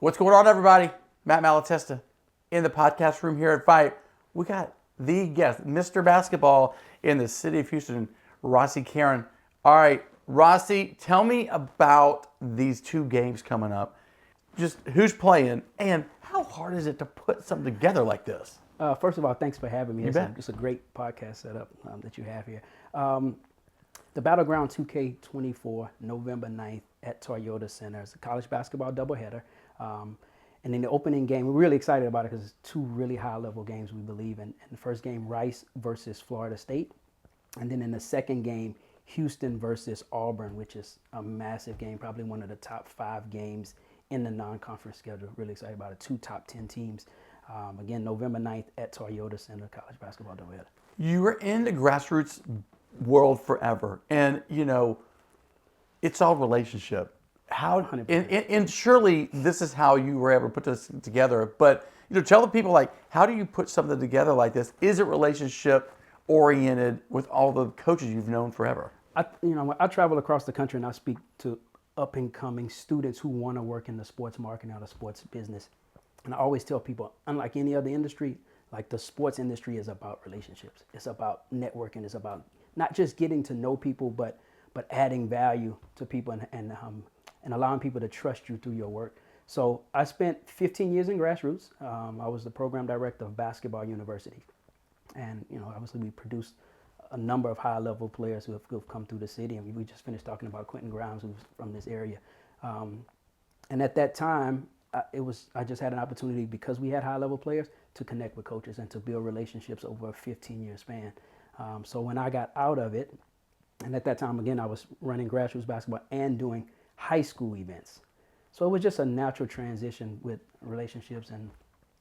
What's going on, everybody? Matt Malatesta in the podcast room here at Vype. We got the guest, Mr. Basketball in the city of Houston, Rhossi Carron. All right, Rhossi, tell me about these two games coming up. Just who's playing and how hard is it to put something together like this? First of all, thanks for having me. It's a great podcast setup that you have here. The Battleground 2k24, November 9th at Toyota Center. It's a college basketball doubleheader. And in the opening game, we're really excited about it because it's two really high-level games we believe in. In the first game, Rice versus Florida State. And then in the second game, Houston versus Auburn, which is a massive game, probably one of the top 5 games in the non-conference schedule. Really excited about it. 2 top 10 teams. Again, November 9th at Toyota Center, college basketball doubleheader. You were in the grassroots world forever. And, you know, it's all relationship. And surely this is how you were able to put this together. But, you know, tell the people, like, how do you put something together like this? Is it relationship oriented with all the coaches you've known forever? I travel across the country and I speak to up and coming students who want to work in the sports marketing or the sports business. And I always tell people, unlike any other industry, like the sports industry is about relationships. It's about networking. It's about not just getting to know people, but adding value to people and allowing people to trust you through your work. So I spent 15 years in grassroots. I was the program director of Basketball University. And, you know, obviously we produced a number of high-level players who have come through the city. And we just finished talking about Quentin Grimes, who's from this area. And at that time, I just had an opportunity, because we had high-level players, to connect with coaches and to build relationships over a 15-year span. So when I got out of it, and at that time, again, I was running grassroots basketball and doing high school events. So it was just a natural transition with relationships and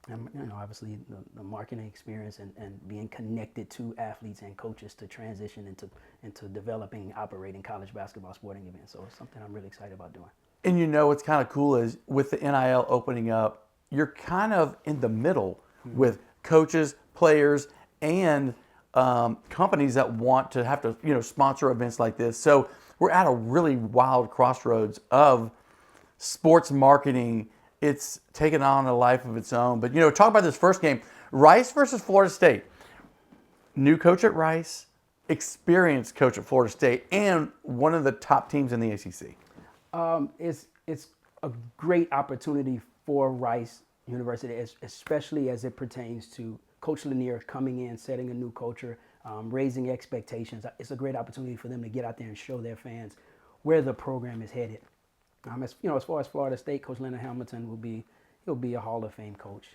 you know, obviously the marketing experience and being connected to athletes and coaches to transition into developing and operating college basketball sporting events. So it's something I'm really excited about doing. And you know what's kind of cool is with the NIL opening up, you're kind of in the middle with coaches, players, and companies that want to have to, you know, sponsor events like this. So we're at a really wild crossroads of sports marketing. It's taken on a life of its own. But, you know, talk about this first game, Rice versus Florida State. New coach at Rice, experienced coach at Florida State, and one of the top teams in the ACC. It's a great opportunity for Rice University, especially as it pertains to Coach Lanier coming in, setting a new culture, raising expectations. It's a great opportunity for them to get out there and show their fans where the program is headed. As far as Florida State, Coach Leonard Hamilton he'll be a Hall of Fame coach.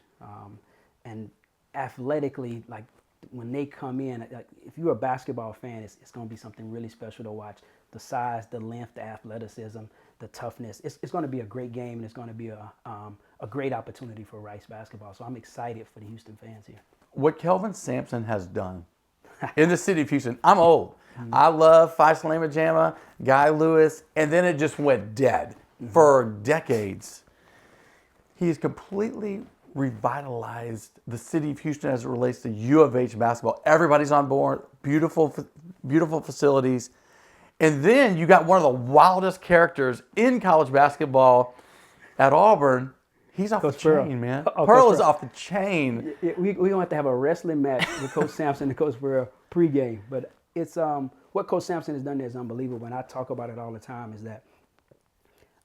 And athletically, like when they come in, like, if you're a basketball fan, it's going to be something really special to watch. The size, the length, the athleticism, the toughness. It's going to be a great game, and it's going to be a great opportunity for Rice basketball. So I'm excited for the Houston fans here. What Kelvin Sampson has done in the city of Houston, I'm old. I love Phi Slama Jama, Guy Lewis, and then it just went dead for decades. He's completely revitalized the city of Houston as it relates to U of H basketball. Everybody's on board, beautiful facilities. And then you got one of the wildest characters in college basketball at Auburn. He's off Coach the chain, Pearl. man. Oh, Pearl Coach is Pearl. off the chain. We're going to have a wrestling match with Coach Sampson and Coach Pearl pregame. But it's what Coach Sampson has done there is unbelievable. When I talk about it all the time, is that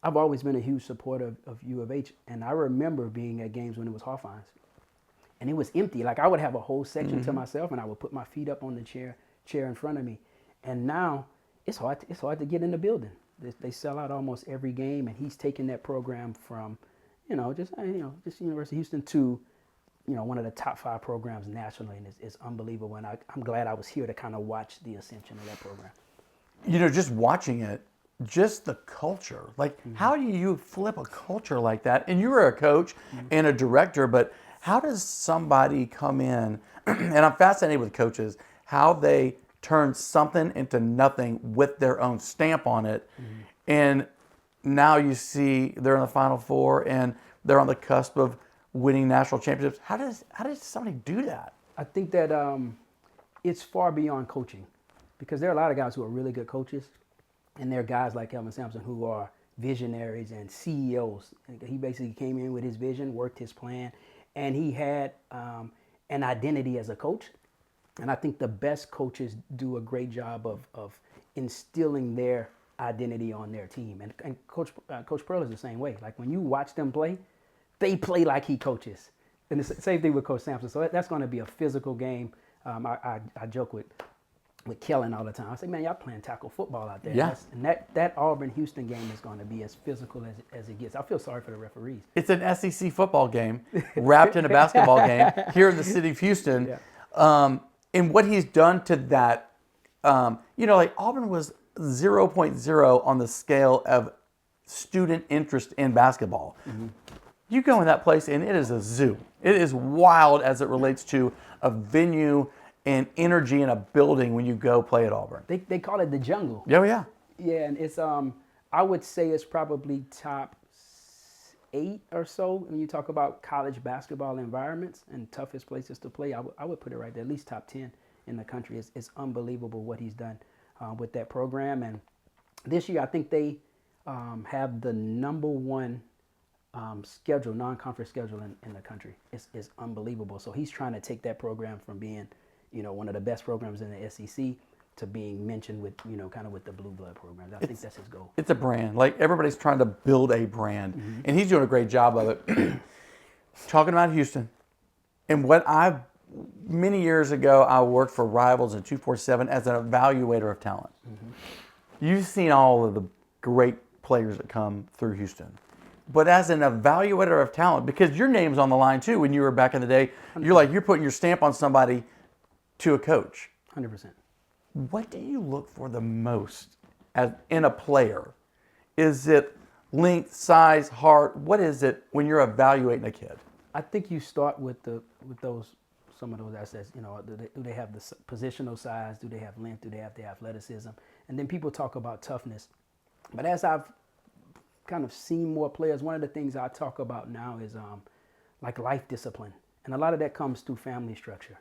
I've always been a huge supporter of U of H. And I remember being at games when it was Hawthorne's. And it was empty. Like, I would have a whole section to myself, and I would put my feet up on the chair in front of me. And now it's hard to get in the building. They sell out almost every game, and he's taken that program from, just University of Houston to, one of the top 5 programs nationally, and it's unbelievable. And I'm glad I was here to kind of watch the ascension of that program. Just watching it, just the culture. Like, how do you flip a culture like that? And you were a coach and a director, but how does somebody come in, and I'm fascinated with coaches, how they turn something into nothing with their own stamp on it. And now you see they're in the Final Four and they're on the cusp of winning national championships. How does somebody do that? I think that it's far beyond coaching, because there are a lot of guys who are really good coaches, and there are guys like Kelvin Sampson who are visionaries and CEOs. He basically came in with his vision, worked his plan, and he had an identity as a coach. And I think the best coaches do a great job of instilling their identity on their team. And Coach Pearl is the same way. Like when you watch them play, they play like he coaches. And the same thing with Coach Sampson. So that's going to be a physical game. I joke with Kellen all the time. I say, man, y'all playing tackle football out there. Yeah. And that Auburn-Houston game is going to be as physical as it gets. I feel sorry for the referees. It's an SEC football game wrapped in a basketball game here in the city of Houston. Yeah. And what he's done to that, like Auburn was 0.0 on the scale of student interest in basketball. Mm-hmm. You go in that place and it is a zoo. It is wild as it relates to a venue and energy in a building when you go play at Auburn. They call it the jungle. Oh, yeah. Yeah, and it's I would say it's probably top 8 or so when you talk about college basketball environments and toughest places to play. I would put it right there, at least top 10 in the country. It's unbelievable what he's done with that program. And this year, I think they have the number 1 schedule, non-conference schedule in the country. It's unbelievable. So he's trying to take that program from being, one of the best programs in the SEC to being mentioned with, kind of with the blue blood programs. I think that's his goal. It's a brand. Like everybody's trying to build a brand, mm-hmm. and he's doing a great job of it. Talking about Houston, and many years ago, I worked for Rivals and 247 as an evaluator of talent. Mm-hmm. You've seen all of the great players that come through Houston. But as an evaluator of talent, because your name's on the line too when you were back in the day, 100%. You're putting your stamp on somebody to a coach. 100%. What do you look for the most in a player? Is it length, size, heart? What is it when you're evaluating a kid? I think you start with some of those assets. Do they have the positional size? Do they have length? Do they have the athleticism? And then people talk about toughness. But as I've kind of seen more players, one of the things I talk about now is like life discipline. And a lot of that comes through family structure.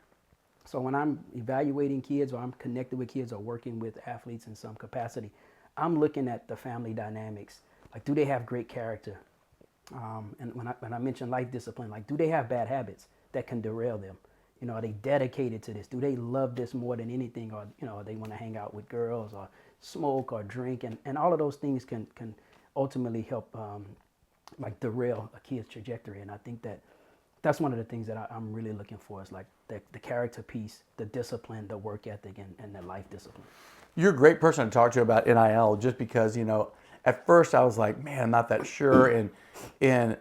So when I'm evaluating kids or I'm connected with kids or working with athletes in some capacity, I'm looking at the family dynamics. Like, do they have great character? And when I mention life discipline, like, do they have bad habits that can derail them? Are they dedicated to this? Do they love this more than anything? Or, they want to hang out with girls or smoke or drink? And all of those things can ultimately help derail a kid's trajectory. And I think that's one of the things that I'm really looking for is like the character piece, the discipline, the work ethic, and the life discipline. You're a great person to talk to about NIL just because, at first I was like, man, I'm not that sure. And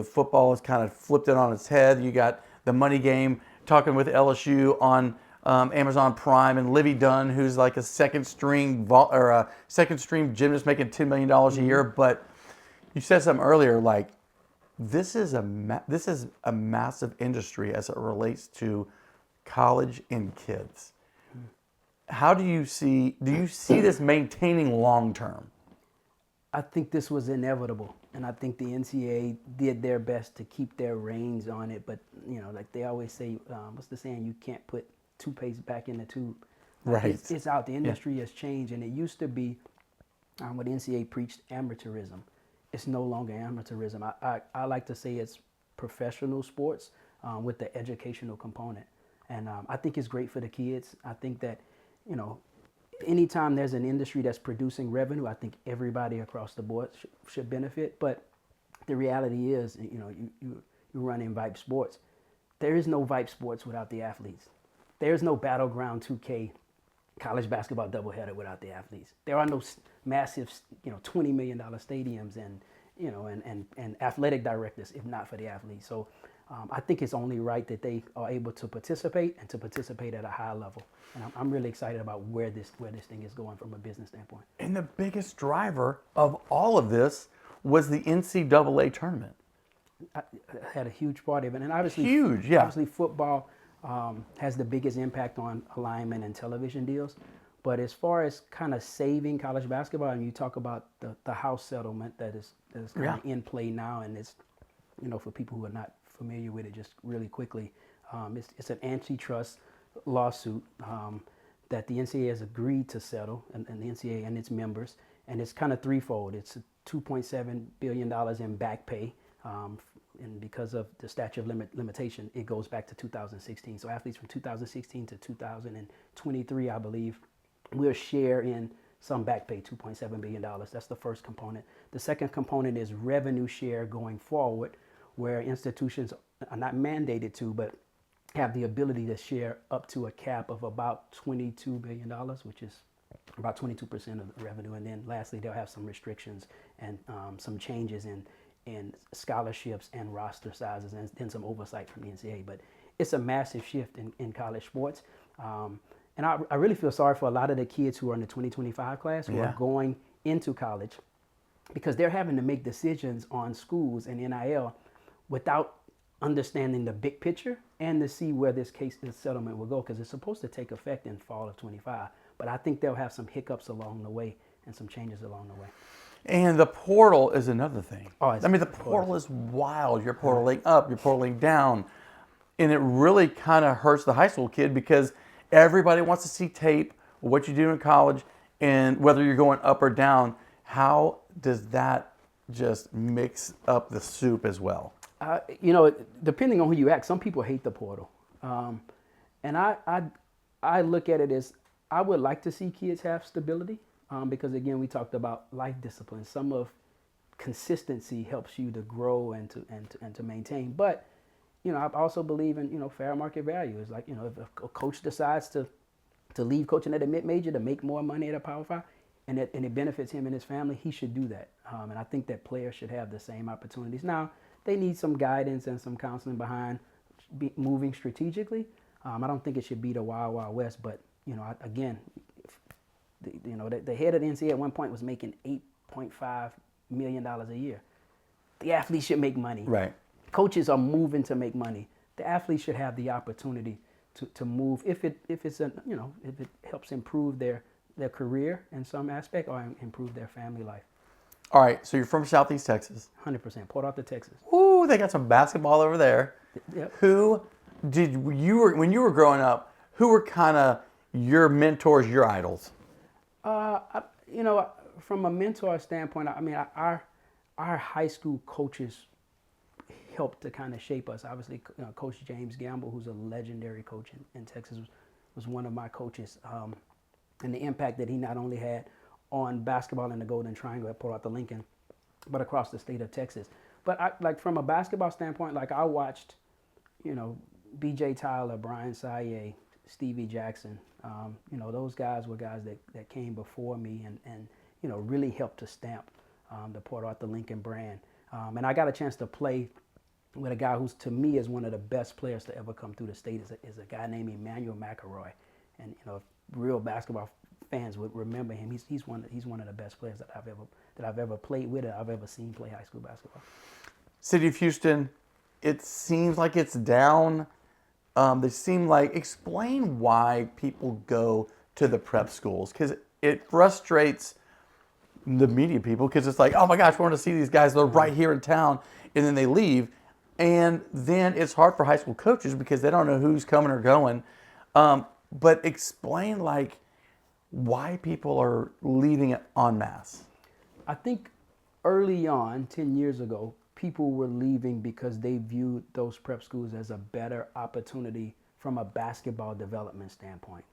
football has kind of flipped it on its head. You got the money game talking with LSU on Amazon Prime and Livy Dunn, who's like a second string gymnast making $10 million a year. But you said something earlier, like, this is a massive industry as it relates to college and kids. How do you see this maintaining long term? I think this was inevitable, and I think the NCAA did their best to keep their reins on it. But like they always say, what's the saying? You can't put toothpaste back in the tube. Right. It's out. The industry has changed, and it used to be what the NCAA preached, amateurism. It's no longer amateurism. I like to say it's professional sports with the educational component. And I think it's great for the kids. I think that, anytime there's an industry that's producing revenue, I think everybody across the board should benefit. But the reality is, you run in Vype Sports. There is no Vype Sports without the athletes. There's no Battleground 2K college basketball doubleheader without the athletes. There are no massive, $20 million stadiums and athletic directors if not for the athletes. So I think it's only right that they are able to participate and to participate at a high level. And I'm really excited about where this thing is going from a business standpoint. And the biggest driver of all of this was the NCAA tournament. I had a huge part of it, and obviously, obviously football has the biggest impact on alignment and television deals. But as far as kind of saving college basketball, and you talk about the House settlement that is kind of in play now, and it's, for people who are not familiar with it, just really quickly, it's an antitrust lawsuit that the NCAA has agreed to settle, and the NCAA and its members, and it's kind of threefold. It's $2.7 billion in back pay. And because of the statute of limitation, it goes back to 2016. So athletes from 2016 to 2023, I believe, will share in some back pay, $2.7 billion. That's the first component. The second component is revenue share going forward, where institutions are not mandated to, but have the ability to share up to a cap of about $22 billion, which is about 22% of the revenue. And then lastly, they'll have some restrictions and some changes in scholarships and roster sizes, and then some oversight from the NCAA. But it's a massive shift in college sports. And I really feel sorry for a lot of the kids who are in the 2025 class who are going into college, because they're having to make decisions on schools and NIL without understanding the big picture and to see where this settlement will go, because it's supposed to take effect in fall of 25. But I think they'll have some hiccups along the way and some changes along the way. And the portal is another thing. Oh, the portal is wild. You're portaling up, you're portaling down. And it really kind of hurts the high school kid, because everybody wants to see tape, what you do in college, and whether you're going up or down. How does that just mix up the soup as well? Depending on who you ask, some people hate the portal. And I look at it as, I would like to see kids have stability, because again, we talked about life discipline. Some of consistency helps you to grow and to maintain. But I also believe in fair market value. It's like, if a coach decides to leave coaching at a mid-major to make more money at a Power 5, and it benefits him and his family, he should do that. And I think that players should have the same opportunities. Now, they need some guidance and some counseling behind moving strategically. I don't think it should be the Wild Wild West, but again, the head of the NCAA at one point was making $8.5 million a year. The athletes should make money. Right. Coaches are moving to make money. The athletes should have the opportunity to move if it helps improve their career in some aspect or improve their family life. All right, so you're from Southeast Texas. 100%. Port Arthur, Texas. Ooh, they got some basketball over there. Yep. When you were growing up, who were kind of your mentors, your idols? From a mentor standpoint, our high school coaches helped to kind of shape us. Obviously, Coach James Gamble, who's a legendary coach in Texas, was one of my coaches. And the impact that he not only had on basketball in the Golden Triangle at Port Arthur Lincoln, but across the state of Texas. But from a basketball standpoint, I watched, B.J. Tyler, Brian Saye, Stevie Jackson. Those guys were guys that came before me and really helped to stamp the Port Arthur Lincoln brand. And I got a chance to play with a guy who's, to me, is one of the best players to ever come through the state. Is a guy named Emmanuel McElroy. And real basketball fans would remember him. He's one of the best players that I've ever played with, or I've ever seen play high school basketball. City of Houston, it seems like it's down. Explain why people go to the prep schools, because it frustrates the media people, because it's like, oh my gosh, we want to see these guys. They're right here in town, and then they leave. And then it's hard for high school coaches because they don't know who's coming or going. But explain why people are leaving it en masse. I think early on, 10 years ago, people were leaving because they viewed those prep schools as a better opportunity from a basketball development standpoint.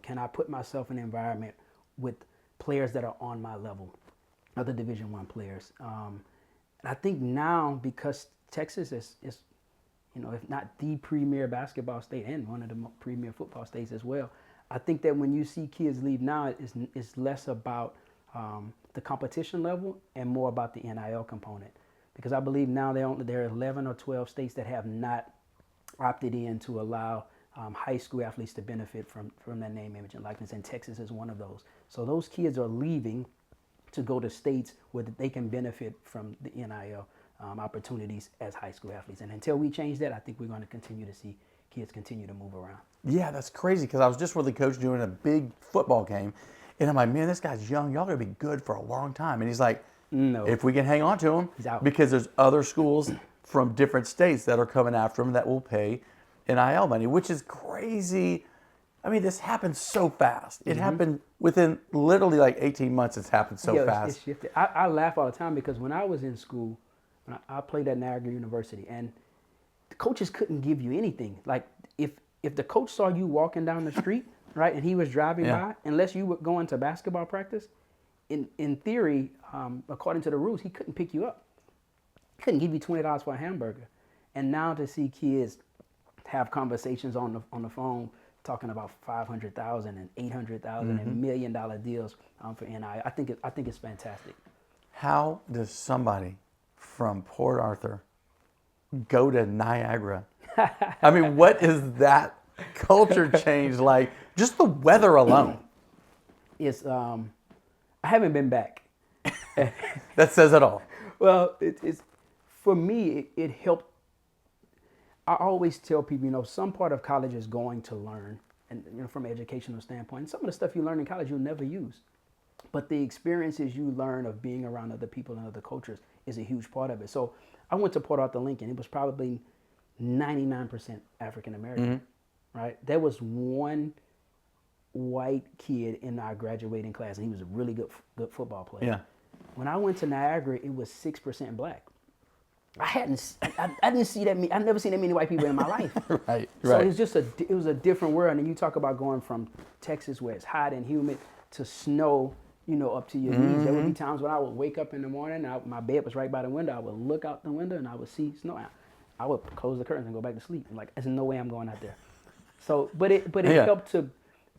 Can I put myself in an environment with players that are on my level, other Division I players? And I think now, because Texas is if not the premier basketball state and one of the premier football states as well, I think that when you see kids leave now, it's less about the competition level and more about the NIL component. Because I believe now there are 11 or 12 states that have not opted in to allow high school athletes to benefit from that name, image, and likeness, and Texas is one of those. So those kids are leaving to go to states where they can benefit from the NIL opportunities as high school athletes. And until we change that, I think we're going to continue to see kids continue to move around. Yeah, that's crazy, because I was just with the coach doing a big football game, and I'm like, man, this guy's young. Y'all going to be good for a long time. And he's like, no, if we can hang on to him, he's out. Because there's other schools from different states that are coming after him that will pay NIL money, which is crazy I mean, this happened so fast. It happened within literally like 18 months. It's happened so fast. It shifted. I laugh all the time because when I was in school, when I played at Niagara University, and the coaches couldn't give you anything. Like if the coach saw you walking down the street, right, and he was driving by, unless you were going to basketball practice, in theory, according to the rules, he couldn't pick you up. He couldn't give you $20 for a hamburger. And now to see kids have conversations on the phone talking about $500,000 and $800,000 and $1 million deals for NI, I think it's fantastic. How does somebody from Port Arthur go to Niagara? I mean, what is that culture change like? Just the weather alone. It's I haven't been back. That says it all. Well, it's for me. It helped. I always tell people, some part of college is going to learn, and from an educational standpoint, some of the stuff you learn in college you'll never use, but the experiences you learn of being around other people and other cultures is a huge part of it. So I went to Port Arthur Lincoln. It was probably 99% African American, right? There was one white kid in our graduating class, and he was a really good football player. Yeah. When I went to Niagara, it was 6% black. I didn't see that many. I've never seen that many white people in my life. Right. So it was a different world. And you talk about going from Texas, where it's hot and humid, to snow, up to your knees. There would be times when I would wake up in the morning, my bed was right by the window. I would look out the window and I would see snow. I would close the curtains and go back to sleep. Like, there's no way I'm going out there. So, but it helped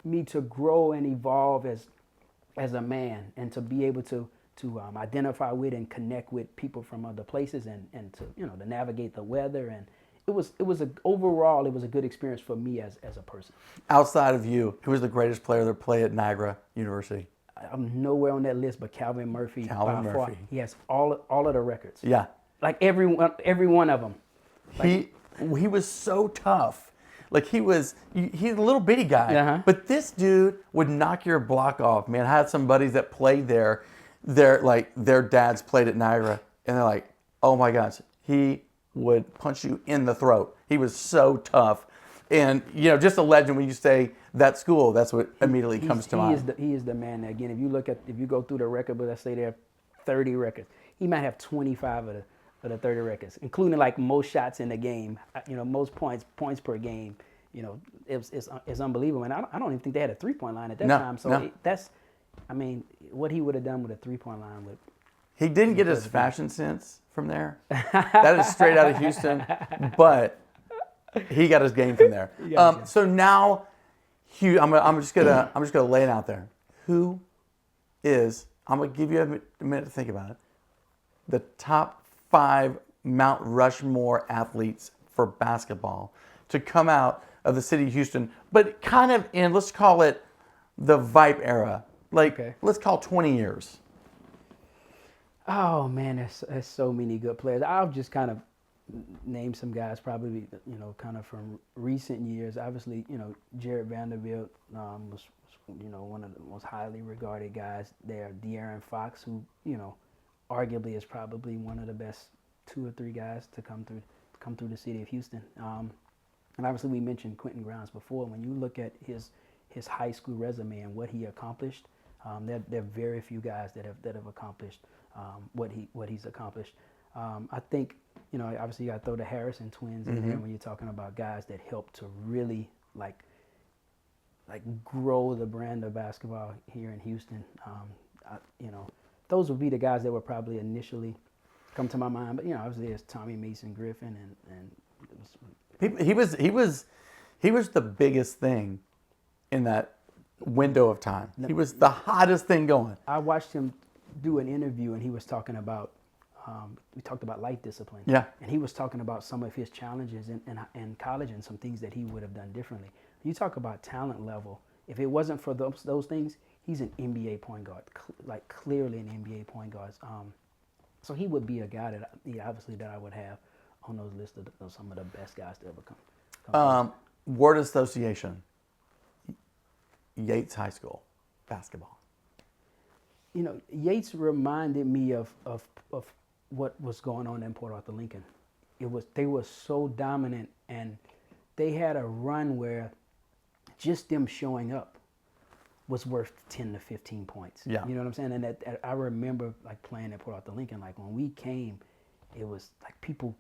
me to grow and evolve as a man, and to be able to identify with and connect with people from other places, and to to navigate the weather. And overall it was a good experience for me as a person. Outside of you, who was the greatest player that played at Niagara University? I'm nowhere on that list, but Calvin Murphy. Calvin Murphy. Far, he has all of the records. Yeah. Like every one of them. He was so tough. Like he's a little bitty guy, but this dude would knock your block off, man. I had some buddies that played there. Their dads played at Niagara, and they're like, oh my gosh, he would punch you in the throat. He was so tough. And, just a legend when you say that school, that's what immediately comes to mind. He is the man. Again, if you go through the record, but let's say there are 30 records, he might have 25 of the 30 records, including like most shots in the game, most points per game. It's unbelievable. And I don't even think they had a 3-point line at that time. So what he would have done with a 3-point line would. He didn't get his fashion sense from there. That is straight out of Houston, but he got his game from there. So now, Hugh, I'm just gonna lay it out there. Who is? I'm gonna give you a minute to think about it. The top 5 Mount Rushmore athletes for basketball to come out of the city of Houston, but kind of in, let's call it the Vype era. Let's call 20 years. Oh man, there's so many good players. I'll just kind of name some guys, probably kind of from recent years. Obviously, Jared Vanderbilt was one of the most highly regarded guys there. De'Aaron Fox, who arguably is probably one of the best 2 or 3 guys to come through the city of Houston. And obviously, we mentioned Quentin Grimes before. When you look at his high school resume and what he accomplished, there are very few guys that have accomplished what he's accomplished. I think obviously you got to throw the Harrison twins in there when you're talking about guys that helped to really like grow the brand of basketball here in Houston. Those would be the guys that would probably initially come to my mind. But obviously there's Tommy Mason Griffin and he was the biggest thing in that window of time. He was the hottest thing going. I watched him do an interview, and he was talking about we talked about life discipline. Yeah. And he was talking about some of his challenges in college and some things that he would have done differently. You talk about talent level. If it wasn't for those things, he's an NBA point guard, clearly an NBA point guard. So he would be a guy that I would have on those lists of some of the best guys to ever come. Word association. Yates High School basketball. Yates reminded me of what was going on in Port Arthur Lincoln. They were so dominant, and they had a run where just them showing up was worth 10 to 15 points. Yeah. You know what I'm saying? And that I remember like playing at Port Arthur Lincoln. Like when we came, it was like people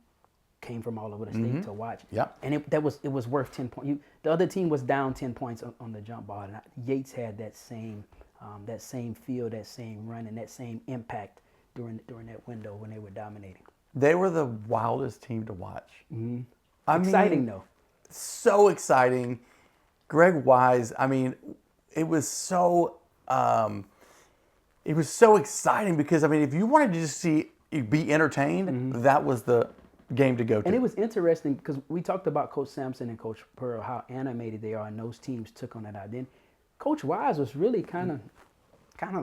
came from all over the state to watch. Yeah. And it was worth 10 points. The other team was down 10 points on the jump ball. And Yates had that same feel, that same run, and that same impact during that window when they were dominating. They were the wildest team to watch. Exciting though. So exciting. Greg Wise, I mean, it was so exciting because, I mean, if you wanted to just be entertained, that was the game to go to. And it was interesting because we talked about Coach Sampson and Coach Pearl, how animated they are, and those teams took on that idea. Coach Wise was really kind of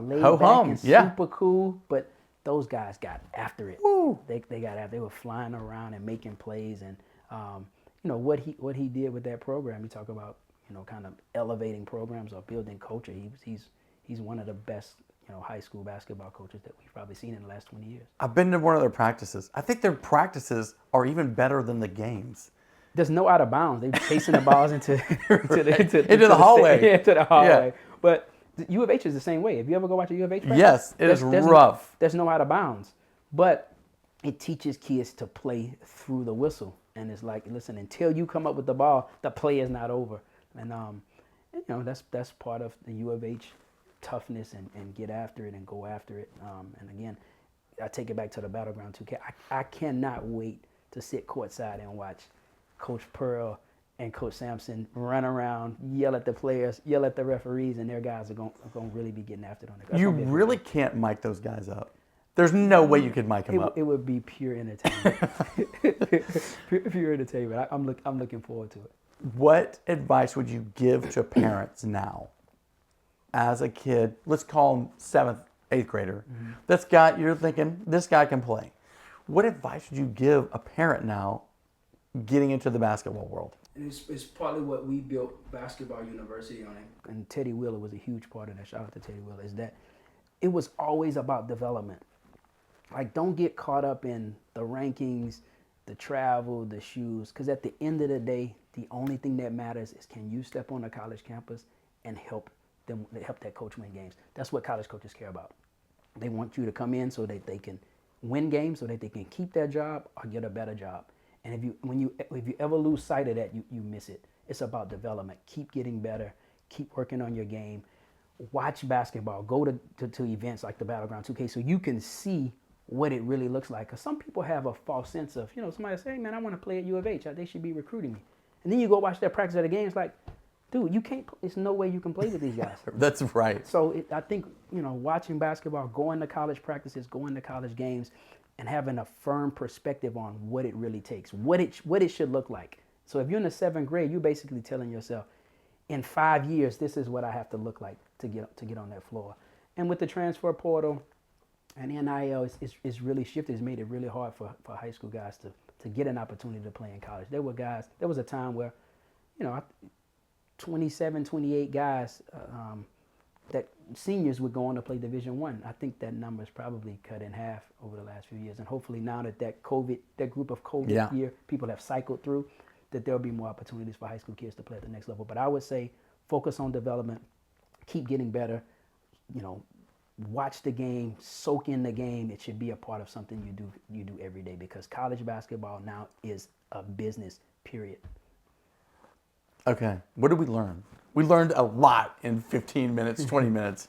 laid back and super cool, but those guys got after it. Woo. They got after. They were flying around and making plays, and you know what he did with that program. You talk about, you know, kind of elevating programs or building culture. He's one of the best, you know, high school basketball coaches that we've probably seen in the last 20 years. I've been to one of their practices. I think their practices are even better than the games. There's no out of bounds. They're chasing the balls into the hallway. Into the hallway. Yeah. But U of H is the same way. If you ever go watch a U of H practice, yes, there's rough. There's no out of bounds. But it teaches kids to play through the whistle. And it's like, listen, until you come up with the ball, the play is not over. And you know, that's part of the U of H toughness and get after it and go after it. And again, I take it back to the Battleground 2K. I cannot wait to sit courtside and watch Coach Pearl and Coach Sampson run around, yell at the players, yell at the referees, and their guys are going to really be getting after it on the ground. You really can't mic those guys up. There's no way you could mic them up. It would be pure entertainment. pure entertainment. I'm looking forward to it. What advice would you give to parents now as a kid? Let's call him 7th, 8th grader. This guy, you're thinking, this guy can play. What advice would you give a parent now getting into the basketball world? It's partly what we built Basketball University on, and Teddy Wheeler was a huge part of that. Shout out to Teddy Wheeler. Is that it was always about development. Like, don't get caught up in the rankings, the travel, the shoes, because at the end of the day, the only thing that matters is, can you step on a college campus and help that coach win games? That's what college coaches care about. They want you to come in so that they can win games, so that they can keep their job or get a better job. And if you ever lose sight of that, you miss it. It's about development. Keep getting better. Keep working on your game. Watch basketball. Go to events like the Battleground 2K so you can see what it really looks like. Because some people have a false sense of, you know, somebody say, hey, man, I want to play at U of H. They should be recruiting me. And then you go watch their practice at the games like, dude, you can't. There's no way you can play with these guys. That's right. So I think, you know, watching basketball, going to college practices, going to college games, and having a firm perspective on what it really takes, what it should look like. So if you're in the 7th grade, you're basically telling yourself, in 5 years, this is what I have to look like to get on that floor. And with the transfer portal and NIL, it's really shifted. It's made it really hard for high school guys to get an opportunity to play in college. There was a time where, you know, 27, 28 guys that seniors would go on to play Division I. I think that number's probably cut in half over the last few years. And hopefully now that group of COVID year people have cycled through, that there'll be more opportunities for high school kids to play at the next level. But I would say focus on development, keep getting better, you know, watch the game, soak in the game. It should be a part of something you do every day, because college basketball now is a business, period. Okay, what did we learn? We learned a lot in 15 minutes, 20 minutes.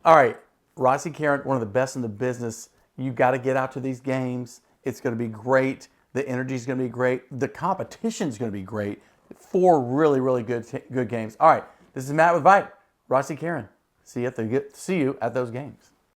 All right, Rhossi Carron, one of the best in the business. You got to get out to these games. It's going to be great. The energy is going to be great. The competition is going to be great. 4 really, really good games. All right, this is Matt with Vype. Rhossi Carron. See you at those games.